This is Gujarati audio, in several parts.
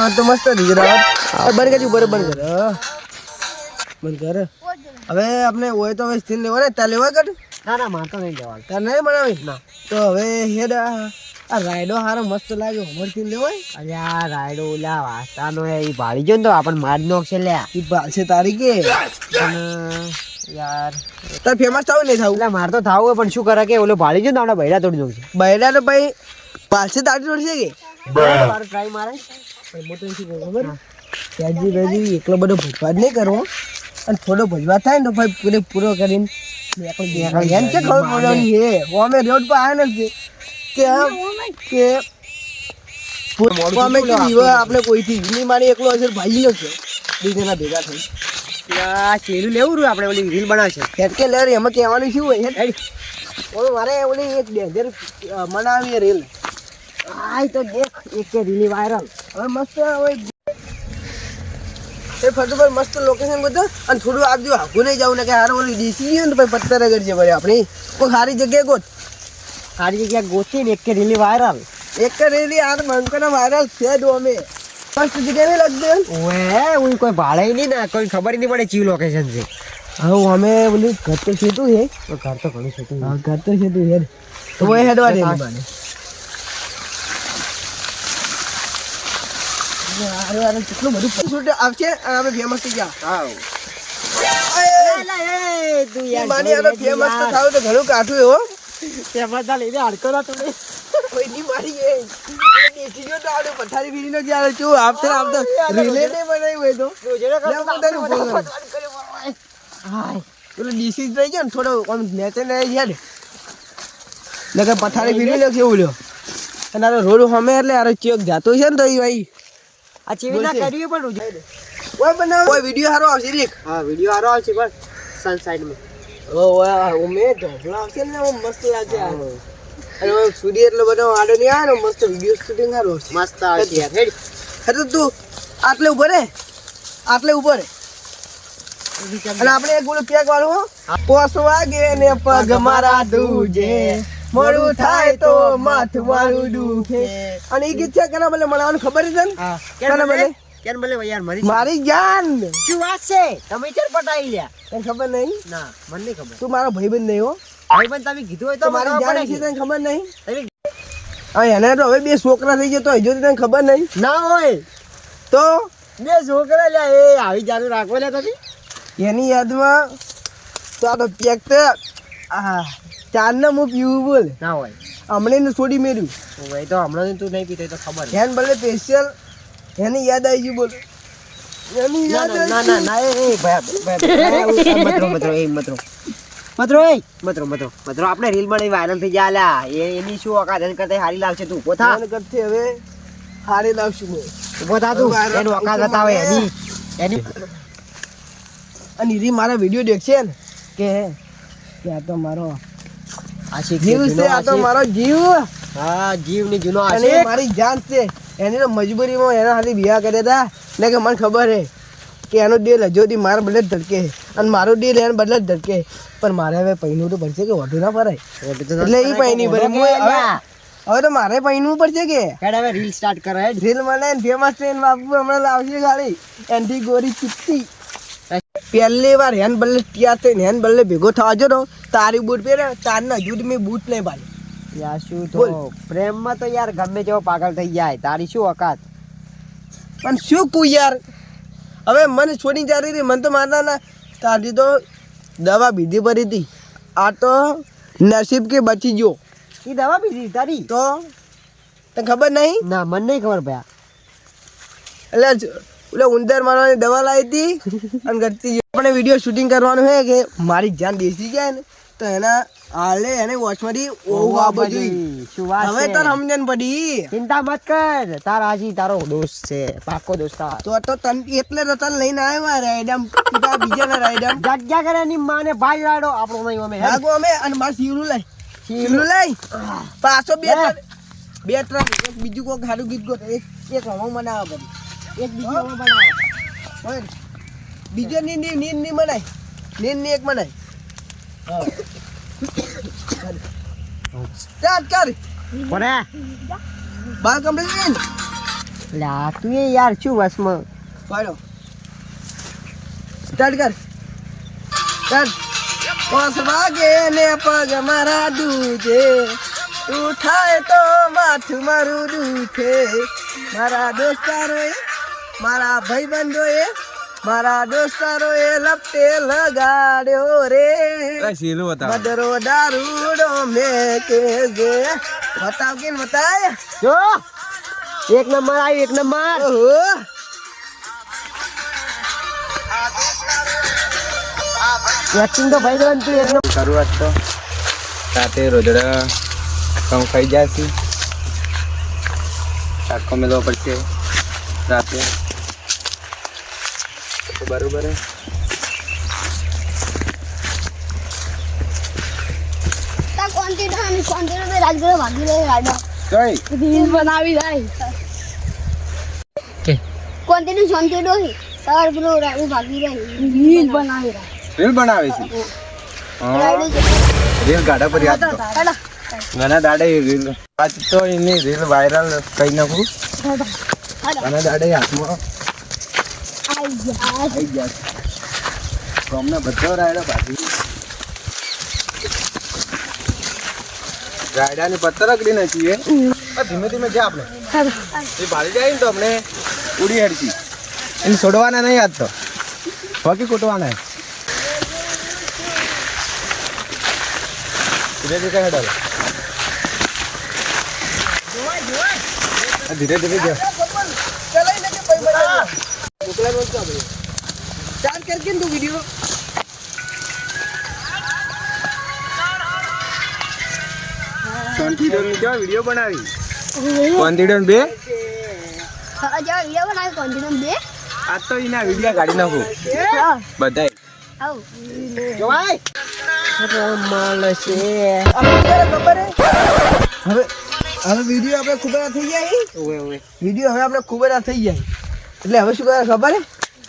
તો મસ્ત બંધ કરી બંધ કર હવે આપણે હોય તો હવે સ્થિર લેવા ને ત્યાં લેવા કર ના માર તો નહીં લેવા તાર નહીં બનાવી ના તો હવે હેડ આ રાયડો હારો મસ્ત લાગ્યો મરથી લેવાય અલ્યા રાયડો ઓલા વાસ્તાનો એ ભાળી ગયો ને તો આપણને મારી નાખશે લ્યા ઈ ભાળશે તારીખે અને યાર તાર ફેમસ થાવ નહીં થાવ એટલે માર તો થાવ પણ શું કરે કે ઓલો ભાળી ગયો ને આપણા બૈરા તોડી નાખશે બૈરા તો ભાઈ પાછે તારી તોડશે કે મારો ટ્રાય મારે મોટો શું ખબર ત્યાજી બેજી એકલો બધો ભજવા જ નહીં કરવો અને થોડો ભજવા થાય ને તો ભાઈ પૂરો કરીને એમ છે ખબર પડવાની હે અમે રોડ પર આવ્યા નથી કે આપણે કોઈથી હિલી મારી એકલો હશે ભાઈ નો છે બીજાના ભેગા થઈ ચેલું લેવું રહ્યું આપણે ઓલી રીલ બનાવશે હેડકે લે એમાં કહેવાનું શું હોય ઓલું મારે ઓલી એક ડેન્જર બનાવી રીલ આય તો દેખ એક રીલી વાયરલ હવે મસ્ત હોય એ ફરતો પર મસ્ત લોકેશન બધું અને થોડું આપજો હાકું નહીં જાવ ને કે હાર ઓલી ડીસી ગયું ને પછી પત્તર કરજે ભાઈ આપણે કોઈ સારી જગ્યાએ ગોત સારી જગ્યા ગોતી ને એક રીલી વાયરલ એક રેલી યાર બંકના વાયરલ છે દો અમે મસ્ત જગ્યાએ લગદે ઓએ ઓય કોઈ ભાળે નહીં ને કોઈ ખબર નહીં પડે ચી લોકેશન છે હા અમે બોલી ઘર તો છેતું હે ઘર તો ઘણું છેતું હા ઘર તો છેતું હેડ તો ઓય હેડવા દે બાને યાર કેટલું બધું શૂટ આવશે અમે ફેમસ થઈ ગયા હા તું યાર માની યાર ફેમસ તો થાવ તો ઘણું કાઠું હો ફેમસ ના લઈને હડકો ના તોડે કોઈ ની મારી એ દેખી જો તો આડો પથારી ફીરીનો જ્યારે ચો આપતે રીલે ને બનાવી હોય તો જોજે હાય પેલો ડીસી થઈ ગયો ને થોડો આમ નેચે ને યાર લગે પથારી ફીરી લે કેવું લ્યો અને આ રોડ હમે એટલે આ ચેક જાતો છે ને તો ઈ ભાઈ આ ચેવી ના કર્યું પણ ઓય બનાવ ઓય વિડિયો હારો આવશે રીક હા વિડિયો હારો આવશે પણ સનસાઇડ માં ઓય મે ઢોકળા આવશે ને મસ્ત લાગે અને ઓય સૂર્ય એટલે બધો આડો ની આવે ને મસ્ત વિડિયો શૂટિંગ હારો મસ્ત આવશે યાર હેડ હે તું આટલે ઉભો રે આટલે ઉભો રે અને આપણે એક બોલો પેક વાળું પોસ વાગે ને પગ મારા દૂજે મોડું થાય તો માથું મારું દુખે અને ઈ ગીત છે કેના બલે મળવાનું ખબર છે ને હા કેના બલે કેન બોલે યાર મારી જાન શું વાત છે તમે ચર પટાઈ લ્યા તને ખબર નહીં ના મને નહીં ખબર તું મારો ભાઈબંધ નહીં હો ભાઈબંધ તમે કીધું હોય તો મારી જાન છે તને ખબર નહીં તમે હા એને તો હવે બે છોકરા થઈ ગયા તો હજુ તને ખબર નહીં ના હોય તો બે છોકરા લ્યા એ આવી જાનું રાખો લ્યા તમે એની યાદમાં તો આ તો પેક તો ચારને હું પીવું બોલ ના હોય હમણાં ને છોડી મેર્યું ભાઈ તો હમણાં તું નહીં પીતો તો ખબર ધ્યાન ભલે સ્પેશિયલ એની યાદ આવી ગઈ બોલ એની યાદ ના ના ના એ મતરો આપણે રીલ બનાવી વાયરલ થઈ જાય લ્યા એની શું ઓકાત એને કરતા હારી લાગશે તું ઉભો થા કરતી હવે હારી લાવશું હું ઉભો થા તું એની ઓકાત બતાવે એની અને ઈ મારા વિડિયો દેખશે ને કે આ તો મારો જીવ છે આ તો મારો જીવ હા જીવ ની જૂનો અને મારી જાન છે એની તો મજબૂરીમાં એના હાથી બિયા કર્યા હતા એટલે કે મને ખબર હે કે એનો દિલ હજુથી મારા બદલે જ ધડકે અને મારો દિલ એને બદલે જ ધડકે પણ મારે હવે પૈનું તો પડશે કે વધુ ના ભરાય એટલે એ પૈની ભરે હવે તો મારે પૈનું પડશે કે હવે રીલ સ્ટાર્ટ કરે રીલ મને ફેમસ ટ્રેન બાપુ હમણાં લાવશે ગાડી એનથી ગોરી ચિત્તી પહેલી વાર હેન બલ્લે ત્યાં થઈને હેન બલ્લે ભેગો થવા જો તારી બૂટ પહેરે તારના હજુ મેં બૂટ નહીં પાડી યાર શું તો પ્રેમમાં તો યાર ગમે તેવો પાગલ થઈ જાય તારી શું ઓકાત પણ શું કું યાર હવે મને છોડી જારી રહી મને તો મારતા ના તારી તો દવા બીધી પડી હતી આ તો નસીબ કે બચી ગયો એ દવા પીધી તારી તો તને ખબર નહીં ના મને નહીં ખબર ભયા એટલે ઓલે ઉંદર મારવાની દવા લાવી હતી અને કરતી આપણે વિડીયો શૂટિંગ કરવાનું છે કે મારી જાન દેસી જાય ને તો એના હાલે એને વોચમાંથી ઓહો આ બધું હવે તાર સમજણ પડી ચિંતા મત કર તાર હાજી તારો દોસ્ત છે પાકો દોસ્તાર તો તન એટલે તો તન લઈને આવ્યા રાયડમ કીધા બીજાના રાયડમ જગ્યા કરે ની માને ભાઈ રાડો આપણો નહીં અમે આગો અમે અને માર શીવલું લઈ પાછો બે બે ત્રણ એક બીજું કોઈ સારું ગીત ગોત એક હમો બનાવવા પડે એક બીજું હમો બનાવવા હોય બીજો નીંદ ની મનાય નીંદ ની એક મનાય સ્ટાર્ટ કર કોને બાલ કમ્પ્લીટ લા તું એ યાર શું વસમાં પાડો સ્ટાર્ટ કર સ્ટાર્ટ પાંચ વાગે ને પગ મારા દૂધે ઉઠાય તો માથું મારું દુખે મારા દોસ્તારોએ મારા ભાઈબંધોએ મારા દોસ્તારોએ લપટે લગાડ્યો રે બદરો દારૂડો મેં કે જે બતાવ કે બતાય જો એક નંબર આવ્યું એક નંબર ઓહો એક્ટિંગ તો ભાઈ દેવાનું તું એક નંબર શરૂઆત તો રાતે રોજડા ઘઉં ખાઈ જાય છે શાકો મેળવવો પડશે રાતે તો બરોબર હે રાજગઢ ભાગી રહી રાડો કઈ રીલ બનાવી જાય કોન્ટિન્યુ શાંતિ ડોહી તાર પેલો રાડો ભાગી રહી રીલ બનાવી રહી રીલ બનાવે છે રાડો રીલ ગાડા પર યાદ તો હેડો ઘણા દાડે રીલ આજ તો એની રીલ વાયરલ કરી નાખું હેડો ઘણા દાડે હાથમાં આઈ જા આવી ગયા તો અમને બધો રાયડો બાકી રાયડાની પત્તર રગડી નાખીએ ધીમે ધીમે છે આપણે હેડો એ ભાળી જાય ને તો આપણે ઉડી હેડતી એને છોડવાના નહીં આજ તો બાકી કૂટવાના ધીરે ધીરે હેડો ધીરે ધીરે જાઓ ચલાઈ લેકે ભાઈ બના મોકલા નો તો ભાઈ સ્ટાર્ટ કરકે તું વિડિયો કોન્ફિડન્સ ની કેવા વિડિયો બનાવી કોન્ફિડન્સ બે જા વિડિયો બનાવી કોન્ટિન્યુ બે આજ તો એના વિડિયો કાઢી નાખું બધાય આવ જોવાય મળશે ખબર હે હવે હવે વિડિયો આપણે ખૂબ થઈ જાય ઓવે ઓવે વિડિયો હવે આપણે ખૂબ થઈ જાય એટલે હવે શું કરે ખબર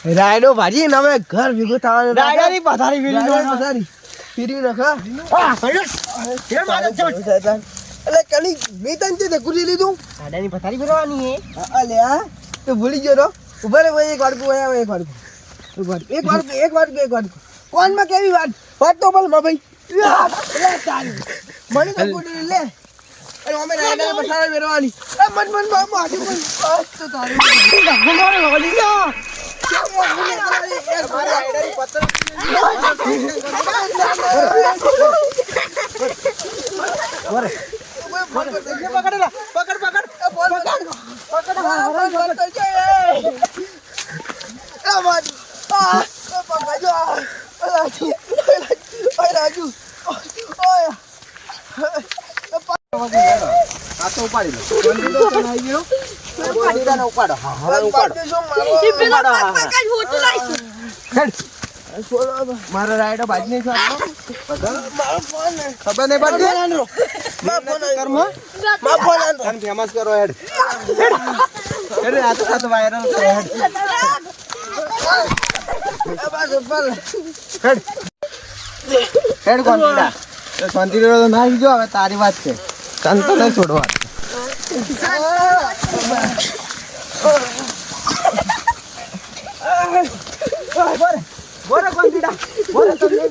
હે રાયડો ભાજી ને હવે ઘર ભેગું થવાનું રાયડાની પથારી વીણી નાખો. પથારી ફીરી નાખા રાયડાની એટલે કલી મેતન છે ગુલી લીધું પથારી ફેરવાની હે અલે આ તો ભૂલી ગયો તો ઉભા રે ભાઈ એક વાડકું આયા એક વાડકું કોણ માં કેવી વાત તો બોલ માં ભાઈ લે તારી મને તો ગુલી લે અરે અમે રાયડા પથારી ફેરવાની મન માટી મન તો તારી ગોળી જા આ તો ઉપાડી લો ઉપાડો મારો રાયડો બાજ નહીં ખબર નહીં પડતી ફેમસ કરો હેડ હેડ આ તો વાયરલ કરો હેડ હેડ કોન્ફિડા તો શાંતિથી તો ના જો હવે તારી વાત છે તને તો નહીં છોડવા બોલો કોન્ફિડા બોલો તમને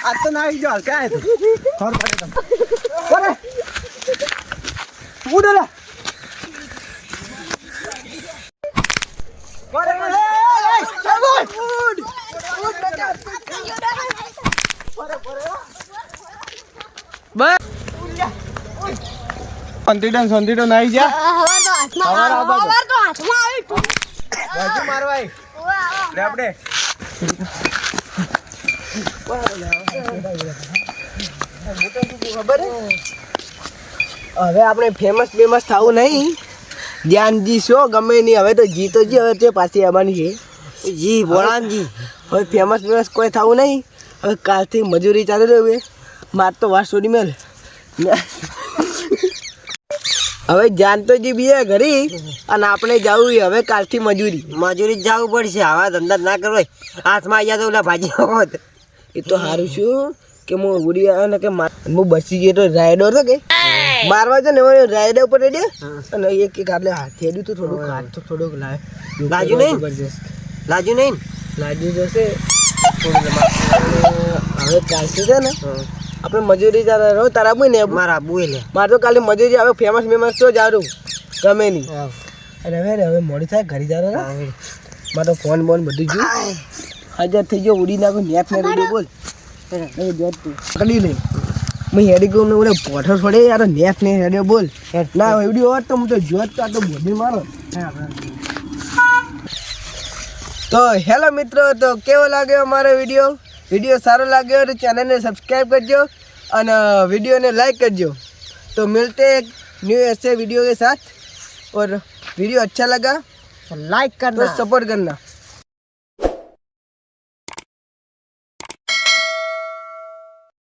આ તો ના જો ક્યાં તું ખબર પડે તમને ઉડલા કોન્ફિડન્સ નહીં જા હવાર તો હાથમાં આવી બાજુ મારવાય લે આપણે ખબર હવે આપણે ફેમસ થવું નહીં ધ્યાન જી શો ગમે નહીં હવે તો જી તો જી હવે તે પાછી આવવાની છે જી બોલાનજી હવે ફેમસ કોઈ થવું નહીં હવે કાલથી મજૂરી ચાલુ રહ્યું માર તો વાત છોડી મેલ હવે જાન તો જી બીએ ઘરી અને આપણે જવું હવે કાલથી મજૂરી મજૂરી જ જવું પડશે આવા ધંધા ના કરો હાથમાં અહીંયા તો ઓલા ભાજી હોત એ તો સારું શું કે હું ઉડી આવ્યો ને કે હું બસી ગયો તો રાયડો હતો કે મારવા છે ને હવે રાયડા ઉપર રેડે અને એક એક આપણે હાથે હેડ્યું તો થોડુંક હાથ તો થોડુંક લાજુ નહીં? લાજુ નહીં લાગ્યું જશે હવે કાલથી છે ને આપણે મજૂરી ચાલે રહો તારા આબુ ને મારા આબુ લે મારે તો કાલે મજૂરી આવે ફેમસ તો જારું ગમે નહીં અને હવે મોડી થાય ઘરે જારો મારે તો ફોન બોન બધું જોયું હાજર થઈ ગયો ઉડી નાખું નેટ ને રેડિયો બોલ પકડી લઈ મેં હેડી ગયો ને ઓલે પોઠો છોડે યાર નેટ ને રેડિયો બોલ ના વિડીયો હોત તો હું તો જોત તો આ તો બોધી મારો તો હેલો મિત્રો તો કેવો લાગ્યો અમારો વિડીયો સારો લાગ્યો તો ચેનલને સબસ્ક્રાઈબ કરજો અને वीडियो लाइक करजो। तो मिलते हैं न्यू ऐसे वीडियो के साथ, और वीडियो अच्छा लगा लाइक करना, तो सपोर्ट करना।